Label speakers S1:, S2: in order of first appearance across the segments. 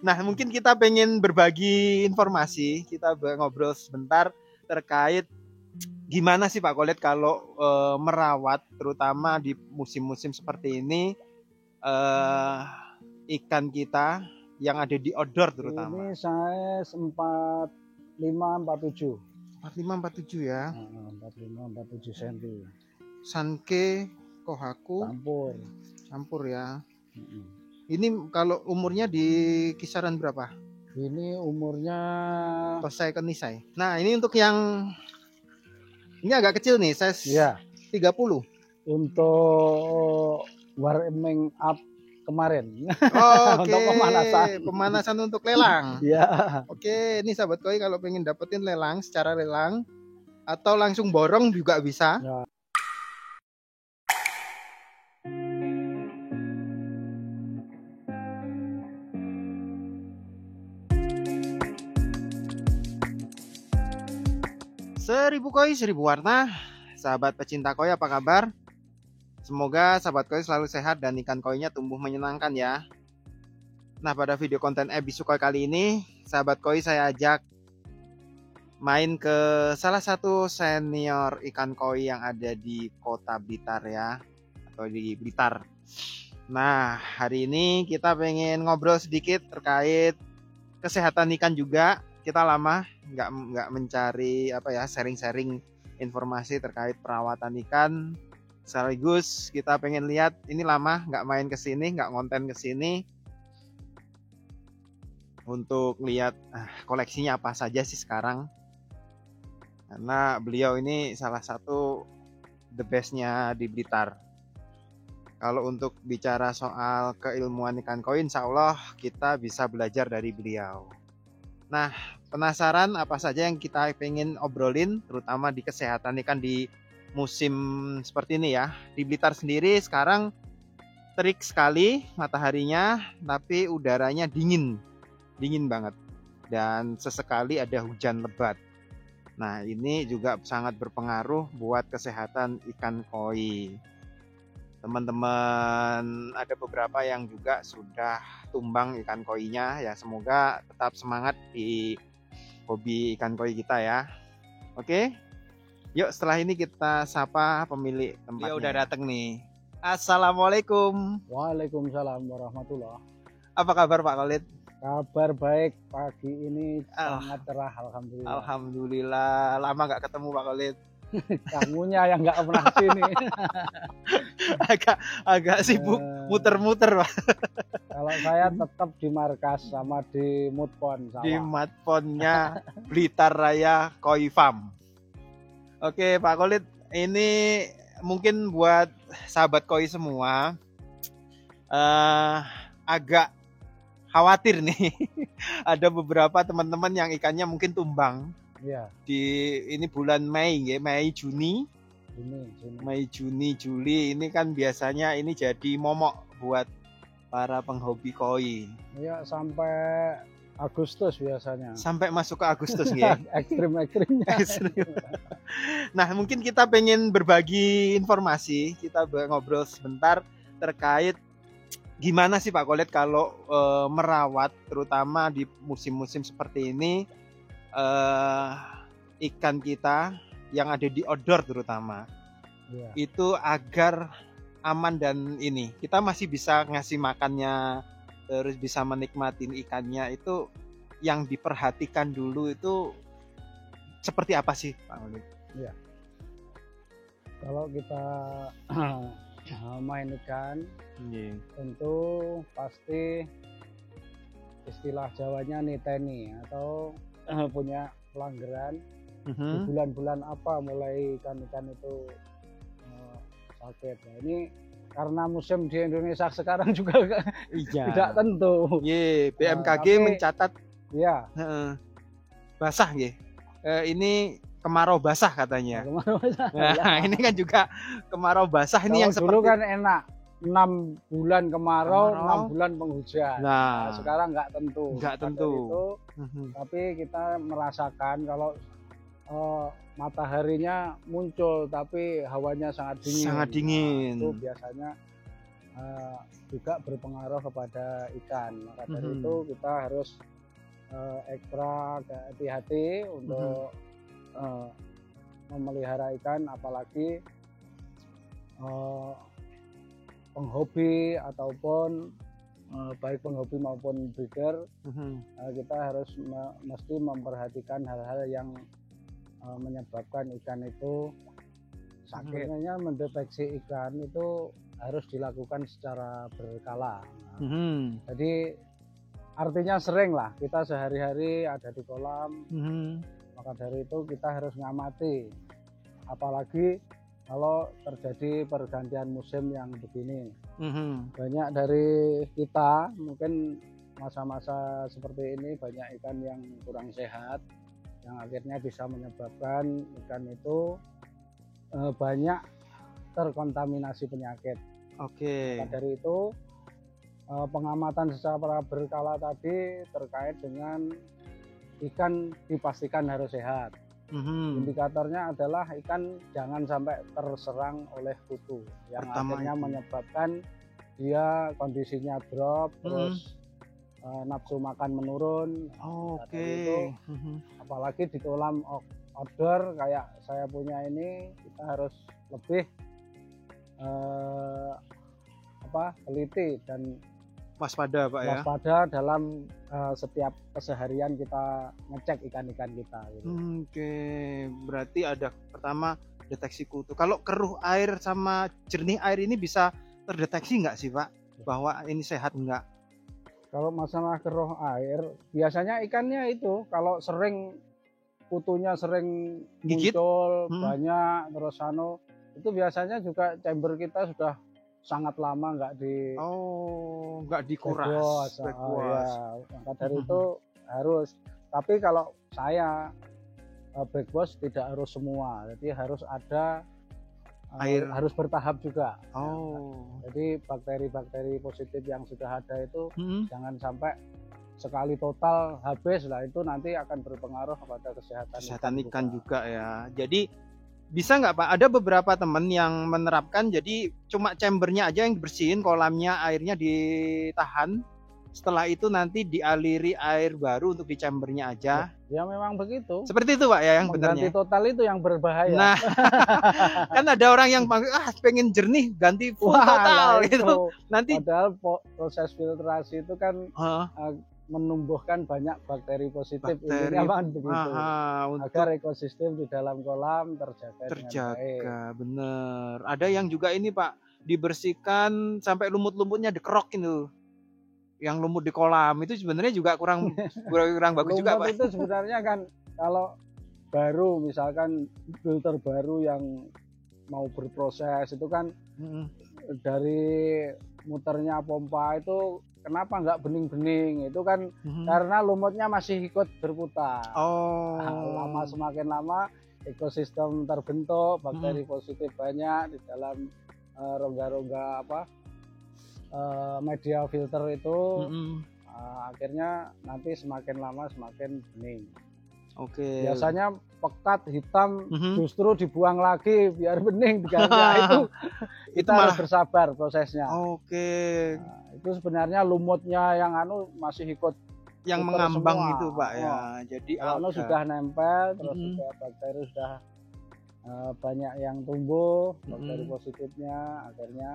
S1: Nah, mungkin kita pengen berbagi informasi, kita ngobrol sebentar terkait gimana sih Pak Kolit kalau merawat terutama di musim-musim seperti ini eh, ikan kita yang ada di outdoor terutama.
S2: Ini size 45-47.
S1: 45-47 ya.
S2: 45-47 cm.
S1: Sanke Kohaku campur ya. Ini kalau umurnya di kisaran berapa?
S2: Ini umurnya
S1: Tosai ke Nisai. Nah, ini untuk yang ini agak kecil nih, size
S2: ya
S1: 30.
S2: untuk warming up kemarin.
S1: Oke,
S2: Untuk pemanasan.
S1: Pemanasan untuk lelang.
S2: Ya.
S1: Oke, ini sahabat koi kalau pengen dapetin lelang secara lelang atau langsung borong juga bisa.
S2: Ya.
S1: Seribu koi, seribu warna. Sahabat pecinta koi apa kabar? Semoga sahabat koi selalu sehat dan ikan koinya tumbuh menyenangkan ya. Nah, pada video konten ebisu koi kali ini, sahabat koi saya ajak main ke salah satu senior ikan koi yang ada di Kota Blitar ya, atau di Blitar. Nah, hari ini kita pengen ngobrol sedikit terkait kesehatan ikan juga. Kita lama nggak mencari sharing-sharing informasi terkait perawatan ikan. Sekaligus kita pengen lihat, ini lama nggak main ke sini, nggak ngonten ke sini untuk lihat koleksinya apa saja sih sekarang. Karena beliau ini salah satu the bestnya di Blitar. Kalau untuk bicara soal keilmuan ikan koi, insya Allah kita bisa belajar dari beliau. Nah, penasaran apa saja yang kita pengen obrolin, terutama di kesehatan ikan di musim seperti ini ya. Di Blitar sendiri sekarang terik sekali mataharinya, tapi udaranya dingin banget. Dan sesekali ada hujan lebat. Nah, ini juga sangat berpengaruh buat kesehatan ikan koi. Teman-teman ada beberapa yang juga sudah tumbang ikan koinya ya, semoga tetap semangat di hobi ikan koi kita ya. Oke, yuk setelah ini kita sapa pemilik tempatnya. Dia udah datang nih. Assalamualaikum.
S2: Waalaikumsalam warahmatullah.
S1: Apa kabar Pak Kolit?
S2: Kabar baik, pagi ini sangat cerah, alhamdulillah.
S1: Alhamdulillah, lama nggak ketemu Pak Kolit.
S2: Kamunya yang nggak pernah sini.
S1: agak sibuk muter-muter Pak.
S2: Kalau saya tetap di markas sama di Mudpon.
S1: Di Mudponnya Blitar Raya Koi Farm. Oke Pak Kolit, ini mungkin buat sahabat koi semua agak khawatir nih. Ada beberapa teman-teman yang ikannya mungkin tumbang.
S2: Ya.
S1: Di ini bulan Mei ya, Juni, Juli ini kan biasanya ini jadi momok buat para penghobi koi.
S2: Ya, sampai Agustus biasanya.
S1: Sampai masuk ke Agustus ya.
S2: Ekstrim-ekstrimnya.
S1: Nah, mungkin kita pengen berbagi informasi, kita ngobrol sebentar terkait gimana sih Pak Kolit kalau merawat terutama di musim-musim seperti ini ikan kita yang ada di outdoor terutama itu agar aman dan ini kita masih bisa ngasih makannya, terus bisa menikmatin ikannya, itu yang diperhatikan dulu itu seperti apa sih Pak Kolit?
S2: Ya. Kalau kita main ikan, tentu pasti istilah Jawanya niteni atau punya pelanggaran di bulan-bulan apa mulai ikan-ikan itu sakit. Nah, ini karena musim di Indonesia sekarang juga tidak tentu.
S1: BMKG mencatat
S2: ya
S1: basah ini kemarau basah katanya. Nah, ini kan juga kemarau basah. Ini yang
S2: dulu
S1: seperti
S2: kan enak 6 bulan kemarau, 6 bulan penghujan. Nah, sekarang nggak tentu. Itu, tapi kita merasakan kalau mataharinya muncul tapi hawanya sangat dingin.
S1: Sangat dingin.
S2: Nah, itu biasanya juga berpengaruh kepada ikan. Maka dari itu kita harus ekstra hati-hati untuk memelihara ikan, apalagi penghobi ataupun baik penghobi maupun breeder. Kita harus mesti memperhatikan hal-hal yang menyebabkan ikan itu sakit. Sebenarnya mendeteksi ikan itu harus dilakukan secara berkala. Jadi artinya sering lah, kita sehari-hari ada di kolam, maka dari itu kita harus ngamati, apalagi kalau terjadi pergantian musim yang begini. Banyak dari kita mungkin masa-masa seperti ini banyak ikan yang kurang sehat, yang akhirnya bisa menyebabkan ikan itu banyak terkontaminasi penyakit. Maka dari itu pengamatan secara berkala tadi terkait dengan ikan dipastikan harus sehat. Indikatornya adalah ikan jangan sampai terserang oleh kutu yang akhirnya menyebabkan dia kondisinya drop, terus nafsu makan menurun. Itu, apalagi di kolam outdoor kayak saya punya ini, kita harus lebih teliti dan
S1: waspada, Pak, ya.
S2: Waspada dalam setiap keseharian kita ngecek ikan-ikan kita. Gitu.
S1: Berarti ada pertama deteksi kutu. Kalau keruh air sama jernih air ini bisa terdeteksi nggak sih, Pak, bahwa ini sehat nggak?
S2: Kalau masalah keruh air, biasanya ikannya itu kalau sering kutunya sering muncul banyak, terus itu biasanya juga chamber kita sudah sangat lama nggak dikuras. Maka dari itu harus. Tapi kalau saya backwash tidak harus semua, jadi harus ada
S1: air,
S2: harus bertahap juga. Jadi bakteri-bakteri positif yang sudah ada itu jangan sampai sekali total habis lah, itu nanti akan berpengaruh kepada kesehatan
S1: ikan juga ya. Jadi bisa nggak, Pak? Ada beberapa teman yang menerapkan jadi cuma chambernya aja yang dibersihin, kolamnya airnya ditahan, setelah itu nanti dialiri air baru untuk di chambernya aja.
S2: Ya memang begitu.
S1: Seperti itu, Pak, ya, yang benarnya.
S2: Ganti total itu yang berbahaya.
S1: Nah, kan ada orang yang pengen jernih ganti full total gitu. Nanti
S2: padahal proses filtrasi itu kan menumbuhkan banyak bakteri positif, intinya begitu, agar ekosistem di dalam kolam terjaga dengan baik.
S1: Bener. Ada yang juga ini, Pak, dibersihkan sampai lumut-lumutnya dikerokin tuh, yang lumut di kolam itu sebenarnya juga kurang bagus juga, Pak.
S2: Itu sebenarnya kan kalau baru misalkan filter baru yang mau berproses itu kan dari muternya pompa itu kenapa nggak bening-bening, itu kan karena lumutnya masih ikut berputar. Lama semakin lama ekosistem terbentuk, bakteri positif banyak di dalam rongga-rongga media filter itu. Akhirnya nanti semakin lama semakin bening. Biasanya pekat hitam justru dibuang lagi biar bening diganti. Itu harus bersabar prosesnya. Itu sebenarnya lumutnya yang masih ikut
S1: yang mengambang semua. Itu, Pak, ya. Jadi
S2: kalau sudah nempel, terus juga bakteri sudah banyak yang tumbuh, bakteri positifnya akhirnya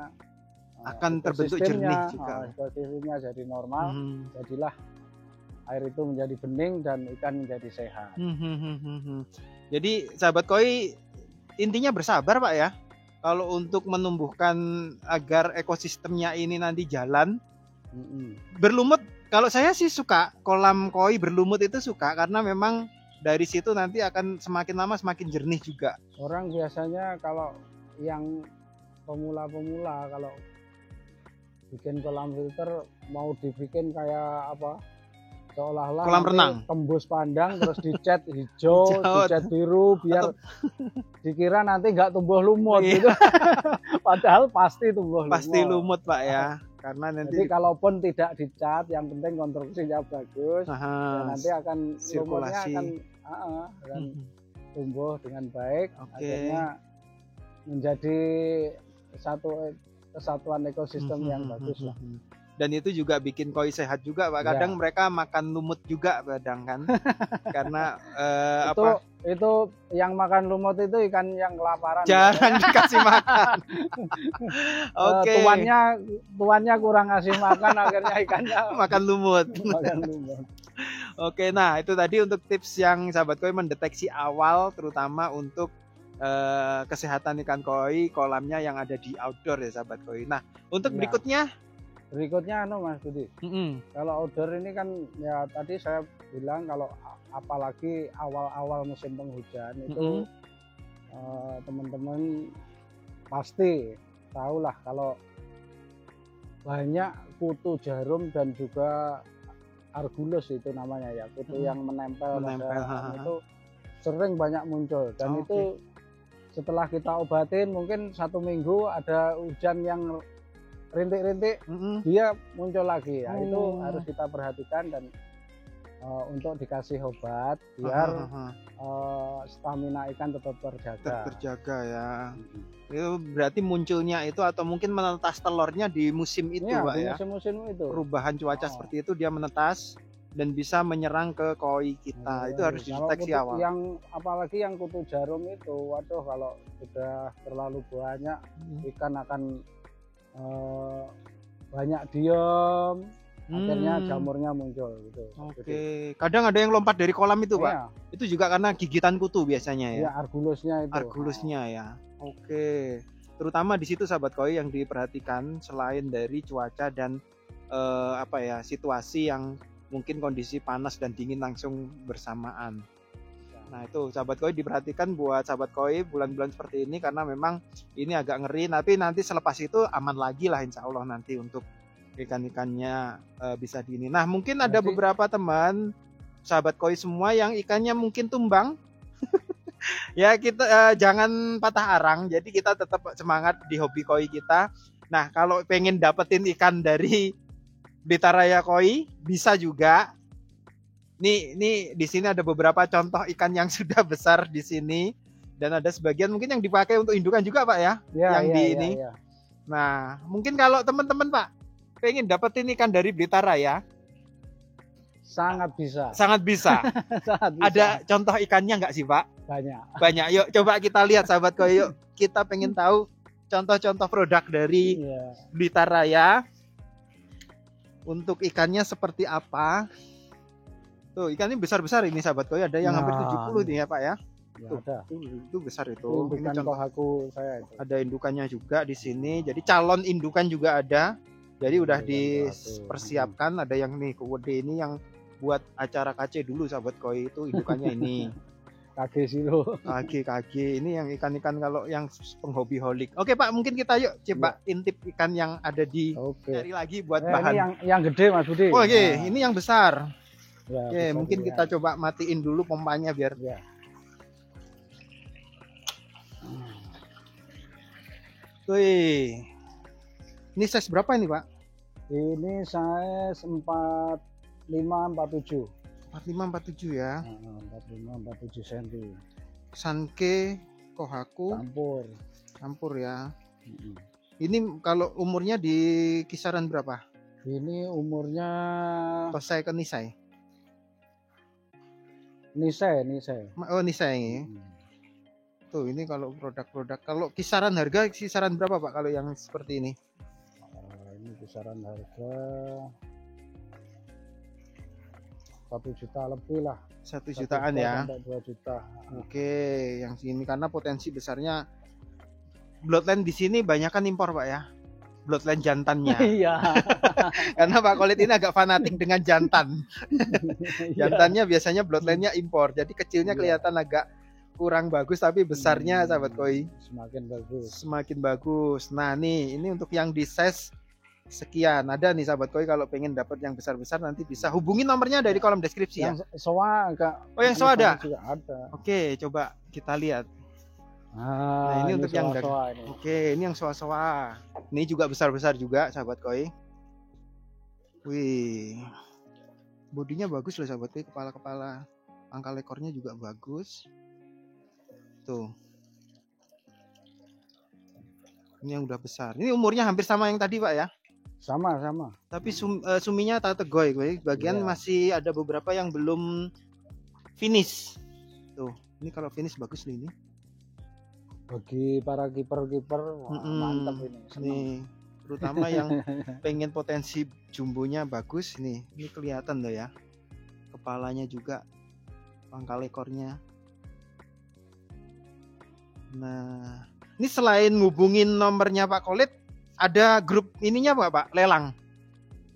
S1: akan terbentuk jernih juga.
S2: Ekosistemnya jadi normal, jadilah air itu menjadi bening dan ikan menjadi sehat.
S1: Jadi sahabat koi, intinya bersabar, Pak, ya. Kalau untuk menumbuhkan agar ekosistemnya ini nanti jalan, berlumut. Kalau saya sih suka kolam koi berlumut, itu suka karena memang dari situ nanti akan semakin lama semakin jernih juga.
S2: Orang biasanya kalau yang pemula-pemula kalau bikin kolam filter mau dibikin kayak seolah-olah
S1: kolam renang
S2: tembus pandang terus dicat hijau, dicat biru biar dikira nanti nggak tumbuh lumut gitu. Padahal pasti tumbuh lumut.
S1: Pasti lumut, Pak, ya. Karena nanti
S2: jadi kalaupun tidak dicat, yang penting konstruksinya bagus, nanti akan
S1: sirkulasi
S2: akan tumbuh dengan baik. Akhirnya menjadi satu kesatuan ekosistem yang bagus lah.
S1: Dan itu juga bikin koi sehat juga Pak. Kadang mereka makan lumut juga kadang kan. Karena
S2: itu yang makan lumut itu ikan yang kelaparan.
S1: Jarang dikasih makan. Oke.
S2: Tuannya kurang ngasih makan, akhirnya ikannya
S1: makan lumut.
S2: Makan lumut.
S1: Oke, nah itu tadi untuk tips yang sahabat koi mendeteksi awal, terutama untuk kesehatan ikan koi kolamnya yang ada di outdoor ya sahabat koi. Nah untuk berikutnya
S2: Mas Budi, kalau outdoor ini kan ya tadi saya bilang kalau apalagi awal-awal musim penghujan itu teman-teman pasti tahulah kalau banyak kutu jarum dan juga argulus itu namanya ya, kutu yang menempel itu sering banyak muncul dan itu setelah kita obatin mungkin 1 minggu ada hujan yang rintik-rintik dia muncul lagi ya. Itu harus kita perhatikan dan untuk dikasih obat biar stamina ikan tetap terjaga
S1: ya. Itu berarti munculnya itu atau mungkin menetas telurnya di musim itu Pak ya.
S2: Musim-musim itu
S1: Perubahan cuaca seperti itu dia menetas dan bisa menyerang ke koi kita. Itu harus dideteksi awal.
S2: Apalagi yang kutu jarum itu, waduh kalau sudah terlalu banyak ikan akan banyak diem, akhirnya jamurnya muncul gitu.
S1: Oke. Kadang ada yang lompat dari kolam itu Pak. Itu juga karena gigitan kutu biasanya ya.
S2: Iya, argulusnya itu.
S1: Argulusnya ya. Oke. Terutama di situ sahabat koi yang diperhatikan selain dari cuaca dan situasi yang mungkin kondisi panas dan dingin langsung bersamaan. Nah itu sahabat koi diperhatikan buat sahabat koi bulan-bulan seperti ini karena memang ini agak ngeri. Tapi nanti selepas itu aman lagi lah insya Allah nanti untuk ikan-ikannya bisa di ini. Nah mungkin ada beberapa teman sahabat koi semua yang ikannya mungkin tumbang. Ya kita jangan patah arang. Jadi kita tetap semangat di hobi koi kita. Nah kalau pengen dapetin ikan dari Blitar Raya Koi bisa juga. Nih di sini ada beberapa contoh ikan yang sudah besar di sini dan ada sebagian mungkin yang dipakai untuk indukan juga Pak ya, ini. Ya. Nah, mungkin kalau teman-teman Pak pengen dapetin ikan dari Blitar Raya
S2: sangat bisa.
S1: Sangat bisa. Ada contoh ikannya nggak sih Pak? Banyak. Yuk coba kita lihat sahabat koi, yuk kita pengen tahu contoh-contoh produk dari Blitar Raya. Untuk ikannya seperti apa? Tuh ikannya besar-besar ini sahabat koi, ada yang hampir 70 nih ya Pak ya. Tuh,
S2: ada.
S1: Itu besar itu.
S2: Ini contoh saya itu.
S1: Ada indukannya juga di sini. Jadi calon indukan juga ada. Jadi udah dipersiapkan. Ada yang nih kewede ini yang buat acara KC dulu sahabat koi itu indukannya ini. KG ini yang ikan-ikan kalau yang penghobi holik. Oke Pak, mungkin kita yuk coba intip ikan yang ada di cari lagi buat bahan.
S2: Ini yang gede Mas Budi.
S1: Oke, ini yang besar. Oke, mungkin kita coba matiin dulu pompanya biar. Wih. Ini size berapa ini Pak?
S2: Ini size 45-47.
S1: 45-47 ya.
S2: 45-47 cm.
S1: Sanke Kohaku campur ya. Ini kalau umurnya di kisaran berapa?
S2: Ini umurnya
S1: Tosai ke Nisai?
S2: Nisai.
S1: Oh Nisai ini. Tuh ini kalau produk-produk, kalau kisaran harga kisaran berapa Pak kalau yang seperti ini?
S2: Ini kisaran harga 1 juta lebih lah.
S1: 1 jutaan ya.
S2: Sampai 2 juta.
S1: Oke, yang sini karena potensi besarnya bloodline di sini banyak kan impor Pak ya. Bloodline jantannya.
S2: Iya.
S1: Karena Pak Kolit ini agak fanatik dengan jantan. Jantannya biasanya bloodline-nya impor. Jadi kecilnya kelihatan agak kurang bagus tapi besarnya sahabat koi semakin bagus. Nah, nih ini untuk yang di size sekian. Ada nih sahabat koi kalau pengen dapat yang besar-besar nanti bisa hubungi nomornya dari kolom deskripsi ya.
S2: Yang soa agak.
S1: Oh, yang soa ada?
S2: Ada.
S1: Oke, coba kita lihat. Nah, ini untuk yang dagang. Oke, ini yang soa-soa. Ini juga besar-besar juga sahabat koi. Wih. Bodinya bagus loh sahabat koi, kepala-kepala. Pangkal ekornya juga bagus. Tuh. Ini yang udah besar. Ini umurnya hampir sama yang tadi Pak ya?
S2: Sama.
S1: Tapi suminya tategoy, bagian
S2: Iya.
S1: masih ada beberapa yang belum finish. Tuh, ini kalau finish bagus nih ini.
S2: Bagi para kiper-kiper mantap ini.
S1: Nih, terutama yang pengen potensi jumbonya bagus nih. Ini kelihatan loh ya. Kepalanya juga, pangkal ekornya. Nah, ini selain ngubungin nomornya Pak Khalid, ada grup ininya Pak, lelang.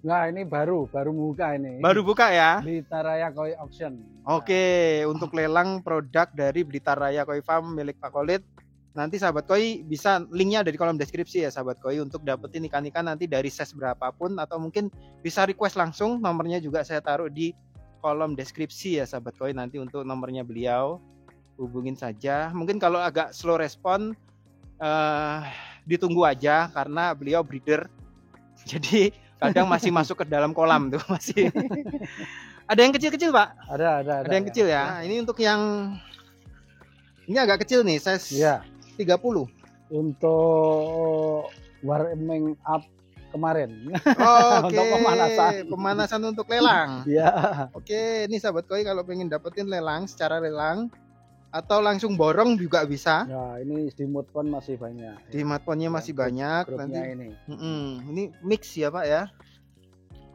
S2: Nah, ini baru buka ini.
S1: Baru buka ya?
S2: Blitar Raya Koi Auction.
S1: Oke, untuk lelang produk dari Blitar Raya Koi Farm milik Pak Khalid. Nanti sahabat koi bisa, linknya ada di kolom deskripsi ya sahabat koi, untuk dapetin ikan-ikan nanti dari size berapapun, atau mungkin bisa request langsung, nomornya juga saya taruh di kolom deskripsi ya sahabat koi. Nanti untuk nomornya beliau hubungin saja. Mungkin kalau agak slow respon, ditunggu aja karena beliau breeder. Jadi kadang masih masuk ke dalam kolam tuh masih. Ada yang kecil-kecil Pak?
S2: Ada
S1: Yang kecil ya. Nah, ini untuk yang ini agak kecil nih, size
S2: ya.
S1: 30.
S2: Untuk warming up kemarin.
S1: Oke.
S2: Untuk
S1: Pemanasan untuk lelang.
S2: Ya.
S1: Oke, ini sahabat koi kalau pengen dapetin lelang secara lelang atau langsung borong juga bisa.
S2: Nah, ini di Mudpond masih banyak.
S1: Di Mudpondnya masih banyak.
S2: Grupnya
S1: Nanti
S2: ini.
S1: Ini mix ya Pak ya.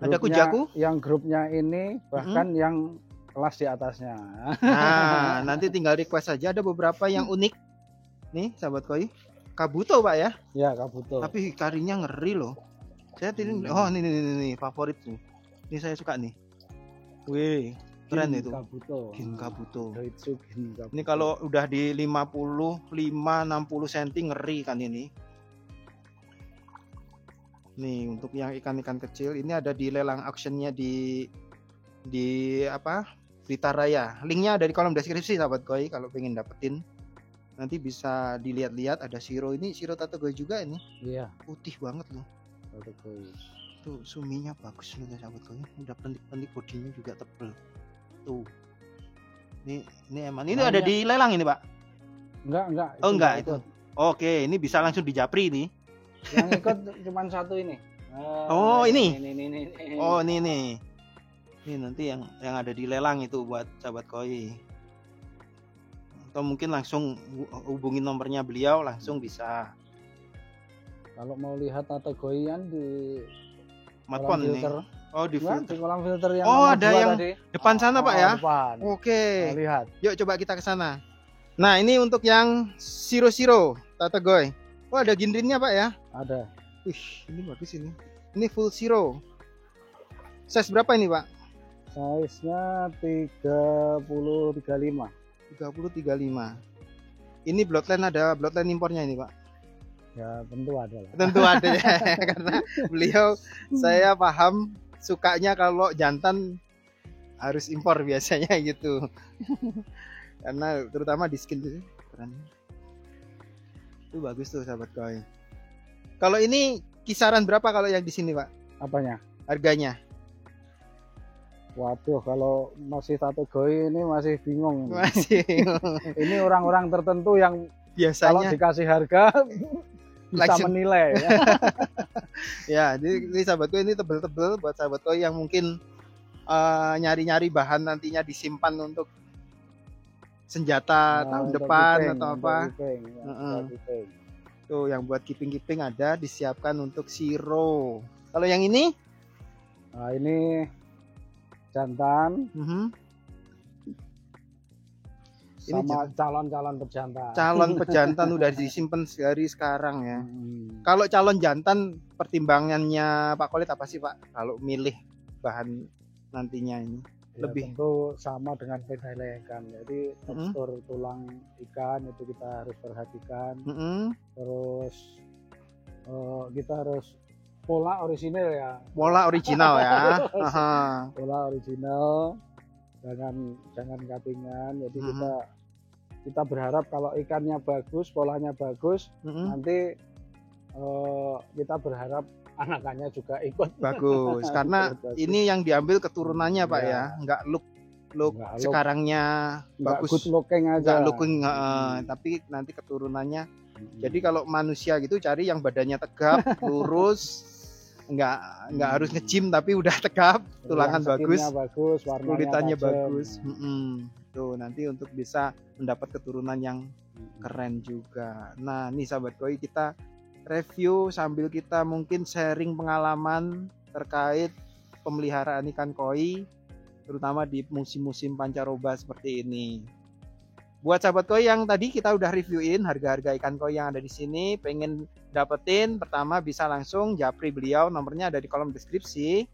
S1: Ada
S2: Grupnya,
S1: kujaku.
S2: Yang grupnya ini bahkan yang kelas di atasnya.
S1: Nah, nanti tinggal request saja. Ada beberapa yang unik. Nih sahabat koi. Kabuto Pak ya.
S2: Ya, kabuto.
S1: Tapi karinya ngeri loh. Saya oh ini favorit nih. Ini saya suka nih. Wih, keren itu.
S2: Kabuto.
S1: Gin kabuto.
S2: Gin kabuto.
S1: Ini kalau udah di 55 60 cm ngeri kan ini. Nih untuk yang ikan-ikan kecil ini ada di lelang auctionnya di apa? Blitar Raya. Linknya ada di kolom deskripsi sahabat koi kalau pengen dapetin. Nanti bisa dilihat-lihat, ada siro, ini siro tategoy juga ini.
S2: Iya.
S1: Putih banget loh.
S2: Tategoy.
S1: Tuh suminya bagus loh sahabat koi. Udah pentik-pentik, bodinya juga tebel. Tuh. Ini emang ini ada di lelang ini Pak?
S2: Enggak.
S1: Oh enggak itu. Oke, ini bisa langsung di japri nih.
S2: Yang ikut cuma satu ini.
S1: Oh ini.
S2: Ini.
S1: Oh ini. Ini nanti yang ada di lelang itu buat sahabat koi. Atau mungkin langsung hubungin nomornya beliau langsung bisa.
S2: Kalau mau lihat tategoyan di
S1: Mudpond ini. Oh di filter.
S2: Di kolam filter yang
S1: ada yang
S2: tadi.
S1: Depan sana Pak ya.
S2: Depan.
S1: Oke.
S2: Lihat.
S1: Yuk coba kita ke sana. Nah ini untuk yang siro tategoy. Oh ada ginrinnya Pak ya.
S2: Ada.
S1: Wih ini bagus ini. Ini full siro. Size berapa ini Pak?
S2: Size-nya 30-35.
S1: 30-35. Ini bloodline, ada bloodline impornya ini Pak?
S2: Ya tentu ada lah.
S1: Tentu ada ya. Karena beliau saya paham sukanya kalau jantan harus impor biasanya gitu. Karena terutama di skin itu keren. Itu bagus tuh sahabat koi. Kalau ini kisaran berapa kalau yang di sini Pak?
S2: Apanya?
S1: Harganya?
S2: Waduh, kalau masih tategoy ini masih bingung.
S1: Masih.
S2: Ini orang-orang tertentu yang
S1: Biasanya
S2: kalau dikasih harga bisa
S1: langsung
S2: menilai.
S1: Ya, ini sahabat koi, ini tebel-tebel buat sahabat koi yang mungkin nyari-nyari bahan nantinya disimpan untuk senjata tahun depan keeping, atau apa. Tuh yang buat keeping ada disiapkan untuk siro. Kalau yang ini?
S2: Nah, ini jantan.
S1: Ini
S2: sama calon pejantan.
S1: Calon pejantan udah disimpan dari sekarang ya. Kalau calon jantan pertimbangannya Pak Khalid apa sih Pak? Kalau milih bahan nantinya ini?
S2: Ya,
S1: lebih
S2: tentu sama dengan penilaian ikan. Jadi tekstur tulang ikan itu kita harus perhatikan. Terus kita harus pola original ya.
S1: Pola original ya.
S2: Pola original, jangan cuttingan. Jadi kita berharap kalau ikannya bagus, polanya bagus, nanti kita berharap anakannya juga ikut
S1: bagus. Karena ini yang diambil keturunannya Pak ya, nggak look sekarangnya bagus,
S2: good looking aja.
S1: Nggak looking, tapi nanti keturunannya Jadi kalau manusia gitu cari yang badannya tegap, lurus, nggak harus nge-gym tapi udah tegap, tulangan bagus, kulitannya bagus. Tuh nanti untuk bisa mendapat keturunan yang keren juga. Nah, nih sahabat koi, kita review sambil kita mungkin sharing pengalaman terkait pemeliharaan ikan koi, terutama di musim-musim pancaroba seperti ini. Buat sahabat koi yang tadi kita udah reviewin harga-harga ikan koi yang ada di sini, pengen dapetin, pertama bisa langsung japri beliau, nomornya ada di kolom deskripsi.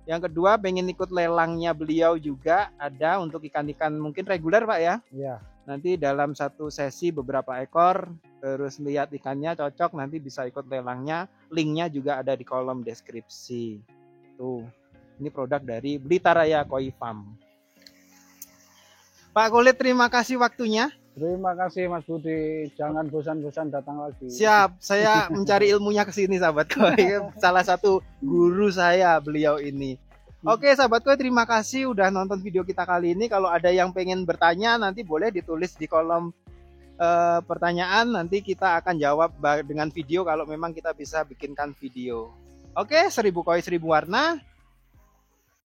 S1: Yang kedua, pengen ikut lelangnya beliau juga ada untuk ikan-ikan mungkin reguler Pak ya?
S2: Iya.
S1: Nanti dalam satu sesi beberapa ekor, terus lihat ikannya cocok, nanti bisa ikut lelangnya, linknya juga ada di kolom deskripsi. Tuh, ini produk dari Blitaraya Koi Farm. Pak Kulit, terima kasih waktunya.
S2: Terima kasih Mas Budi, jangan bosan-bosan datang lagi.
S1: Siap, saya mencari ilmunya ke sini sahabat koi. Salah satu guru saya beliau ini. Oke sahabat koi, terima kasih udah nonton video kita kali ini. Kalau ada yang pengen bertanya nanti boleh ditulis di kolom pertanyaan. Nanti kita akan jawab dengan video kalau memang kita bisa bikinkan video. Oke, 1000 koi 1000 warna.